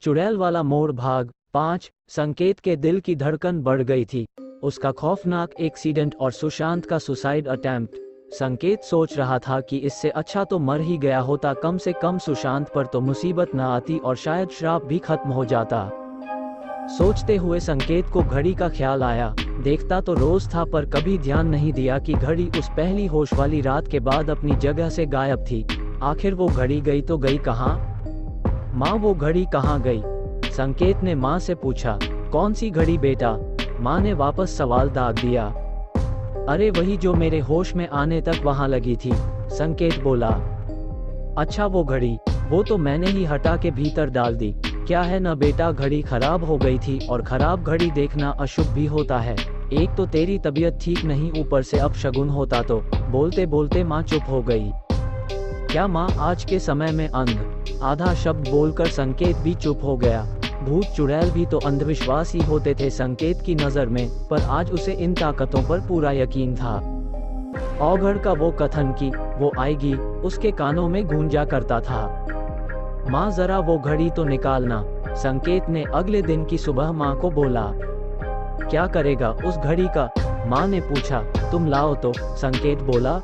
चुड़ैल वाला मोड़ भाग 5। संकेत के दिल की धड़कन बढ़ गई थी। उसका खौफनाक एक्सीडेंट और सुशांत का सुसाइड अटेम्प्ट। संकेत सोच रहा था कि इससे अच्छा तो मर ही गया होता, कम से कम सुशांत पर तो मुसीबत न आती और शायद श्राप भी खत्म हो जाता। सोचते हुए संकेत को घड़ी का ख्याल आया। देखता तो रोज था पर कभी ध्यान नहीं दिया कि घड़ी उस पहली होश वाली रात के बाद अपनी जगह से गायब थी। आखिर वो घड़ी गई तो गई कहाँ? माँ, वो घड़ी कहाँ गई? संकेत ने माँ से पूछा। कौन सी घड़ी बेटा? माँ ने वापस सवाल दाग दिया। अरे वही जो मेरे होश में आने तक वहाँ लगी थी, संकेत बोला। अच्छा वो घड़ी, वो तो मैंने ही हटा के भीतर डाल दी। क्या है ना बेटा, घड़ी खराब हो गई थी और खराब घड़ी देखना अशुभ भी होता है। एक तो तेरी तबीयत ठीक नहीं, ऊपर से अपशगुन होता तो। बोलते बोलते माँ चुप हो गई। क्या माँ आज के समय में अंध? आधा शब्द बोलकर संकेत भी चुप हो गया। भूत चुड़ैल भी तो अंधविश्वास ही होते थे संकेत की नजर में, पर आज उसे इन ताकतों पर पूरा यकीन था। औघड़ का वो कथन कि वो आएगी उसके कानों में गूंजा करता था। माँ जरा वो घड़ी तो निकालना, संकेत ने अगले दिन की सुबह माँ को बोला। क्या करेगा उस घड़ी का? माँ ने पूछा। तुम लाओ तो, संकेत बोला।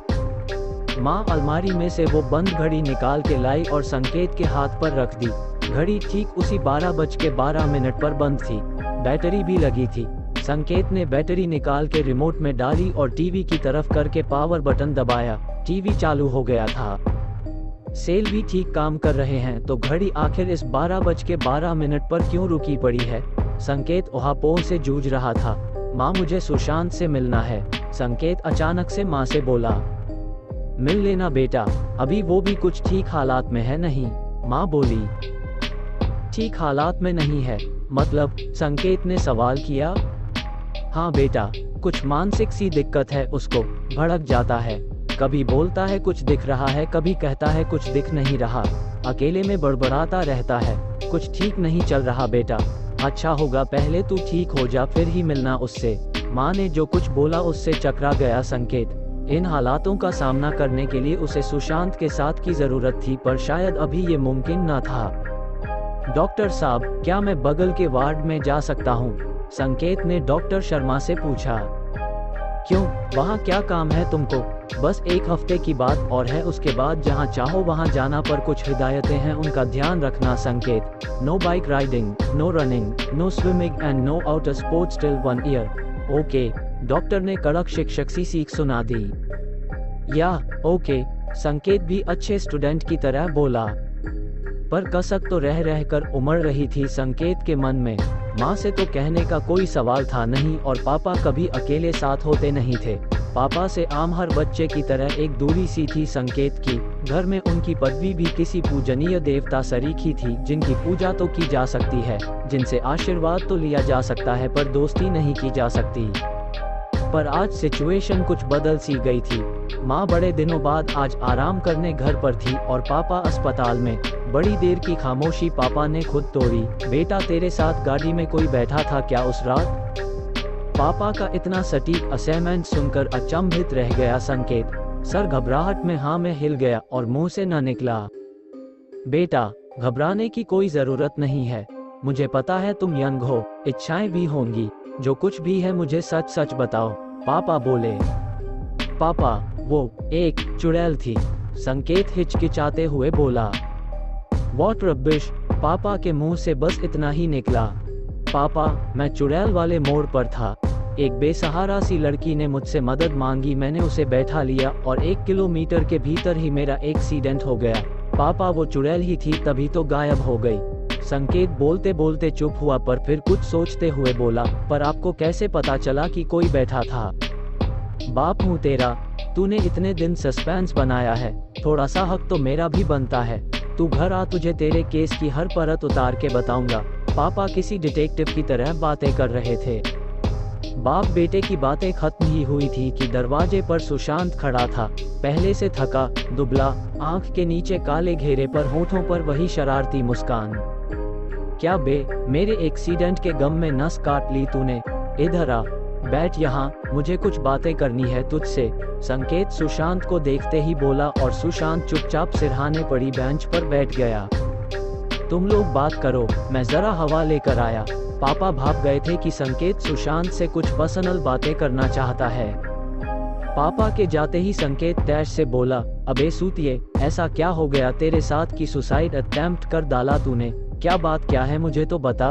माँ अलमारी में से वो बंद घड़ी निकाल के लाई और संकेत के हाथ पर रख दी। घड़ी ठीक उसी 12:12 पर बंद थी। बैटरी भी लगी थी। संकेत ने बैटरी निकाल के रिमोट में डाली और टीवी की तरफ करके पावर बटन दबाया। टीवी चालू हो गया था। सेल भी ठीक काम कर रहे हैं, तो घड़ी आखिर इस 12:12 पर क्यों रुकी पड़ी है? संकेत ओहापोह से जूझ रहा था। माँ, मुझे सुशांत से मिलना है, संकेत अचानक से माँ से बोला। मिल लेना बेटा, अभी वो भी कुछ ठीक हालात में है नहीं, माँ बोली। ठीक हालात में नहीं है मतलब? संकेत ने सवाल किया। हाँ बेटा, कुछ मानसिक सी दिक्कत है उसको, भड़क जाता है। कभी बोलता है कुछ दिख रहा है, कभी कहता है कुछ दिख नहीं रहा। अकेले में बड़बड़ाता रहता है। कुछ ठीक नहीं चल रहा बेटा। अच्छा होगा पहले तू ठीक हो जा, फिर ही मिलना उससे। माँ ने जो कुछ बोला उससे चकरा गया संकेत। इन हालातों का सामना करने के लिए उसे सुशांत के साथ की जरूरत थी, पर शायद अभी ये मुमकिन न था। डॉक्टर साहब, क्या मैं बगल के वार्ड में जा सकता हूँ? संकेत ने डॉक्टर शर्मा से पूछा। क्यों, वहाँ क्या काम है तुमको? बस एक हफ्ते की बात और है, उसके बाद जहाँ चाहो वहाँ जाना, पर कुछ हिदायतें हैं उनका ध्यान रखना संकेत। No bike riding, no running, no swimming and no outer sports till 1 year. Okay, doctor ने कड़क शिक्षक सी सीख सुना दी। या ओके, संकेत भी अच्छे स्टूडेंट की तरह बोला। पर कसक तो रह रहकर उमड़ रही थी संकेत के मन में। माँ से तो कहने का कोई सवाल था नहीं, और पापा कभी अकेले साथ होते नहीं थे। पापा से आम हर बच्चे की तरह एक दूरी सी थी संकेत की। घर में उनकी पदवी भी किसी पूजनीय देवता सरीखी थी, जिनकी पूजा तो की जा सकती है, जिनसे आशीर्वाद तो लिया जा सकता है, पर दोस्ती नहीं की जा सकती। पर आज सिचुएशन कुछ बदल सी गई थी। माँ बड़े दिनों बाद आज आराम करने घर पर थी और पापा अस्पताल में। बड़ी देर की खामोशी पापा ने खुद तोड़ी। बेटा, तेरे साथ गाड़ी में कोई बैठा था क्या उस रात? पापा का इतना सटीक असेसमेंट सुनकर अचंभित रह गया संकेत। सर घबराहट में हाँ में हिल गया और मुंह से न निकला। बेटा, घबराने की कोई जरूरत नहीं है। मुझे पता है तुम यंग हो, इच्छाएं भी होंगी। जो कुछ भी है मुझे सच सच बताओ, पापा बोले। पापा, वो एक चुड़ैल थी, संकेत हिचकिचाते हुए बोला। व्हाट रबिश, पापा के मुंह से बस इतना ही निकला। पापा, मैं चुड़ैल वाले मोड़ पर था। एक बेसहारा सी लड़की ने मुझसे मदद मांगी, मैंने उसे बैठा लिया और 1 किलोमीटर के भीतर ही मेरा एक्सीडेंट हो गया। पापा, वो चुड़ैल ही थी, तभी तो गायब हो गई। संकेत बोलते बोलते चुप हुआ, पर फिर कुछ सोचते हुए बोला। पर आपको कैसे पता चला कि कोई बैठा था? बाप हूँ तेरा, तूने इतने दिन सस्पेंस बनाया है, थोड़ा सा हक तो मेरा भी बनता है। तू घर आ, तुझे तेरे केस की हर परत उतार के बताऊंगा। पापा किसी डिटेक्टिव की तरह बातें कर रहे थे। बाप बेटे की बातें खत्म ही हुई थी कि दरवाजे पर सुशांत खड़ा था। पहले से थका, दुबला, आंख के नीचे काले घेरे पर होठों पर वही शरारती मुस्कान। क्या बे, मेरे एक्सीडेंट के गम में नस काट ली तूने? इधर आ, बैठ यहाँ, मुझे कुछ बातें करनी है तुझसे, संकेत सुशांत को देखते ही बोला, और सुशांत चुपचाप सिरहाने पड़ी बेंच पर बैठ गया। तुम लोग बात करो, मैं जरा हवा लेकर आया। पापा भाप गए थे कि संकेत सुशांत से कुछ पर्सनल बातें करना चाहता है। पापा के जाते ही संकेत तैश से बोला, अबे सूतिए, ऐसा क्या हो गया तेरे साथ कि सुसाइड अटेम्प्ट कर डाला तूने? क्या बात क्या है, मुझे तो बता।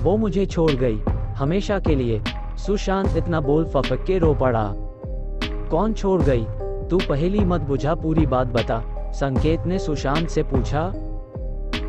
वो मुझे छोड़ गई, हमेशा के लिए। सुशांत इतना बोल फफक के रो पड़ा। कौन छोड़ गई? तू पहेली मत बुझा, पूरी बात बता, संकेत ने सुशांत से पूछा।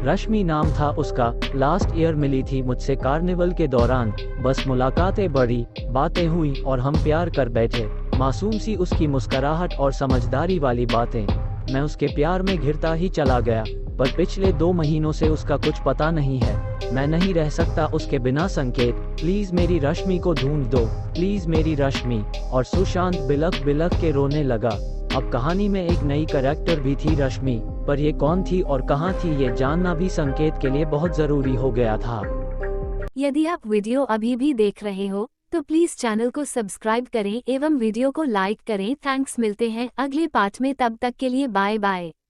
रश्मि नाम था उसका, लास्ट ईयर मिली थी मुझसे कार्निवल के दौरान। बस मुलाकातें बढ़ी, बातें हुई और हम प्यार कर बैठे। मासूम सी उसकी मुस्कुराहट और समझदारी वाली बातें, मैं उसके प्यार में घिरता ही चला गया। पर पिछले 2 महीनों से उसका कुछ पता नहीं है। मैं नहीं रह सकता उसके बिना संकेत, प्लीज मेरी रश्मि को ढूंढ दो, प्लीज मेरी रश्मि। और सुशांत बिलख बिलख के रोने लगा। अब कहानी में एक नई कैरेक्टर भी थी, रश्मि, पर ये कौन थी और कहाँ थी ये जानना भी संकेत के लिए बहुत जरूरी हो गया था। यदि आप वीडियो अभी भी देख रहे हो तो प्लीज चैनल को सब्सक्राइब करें एवं वीडियो को लाइक करें। थैंक्स, मिलते हैं अगले पार्ट में, तब तक के लिए बाय बाय।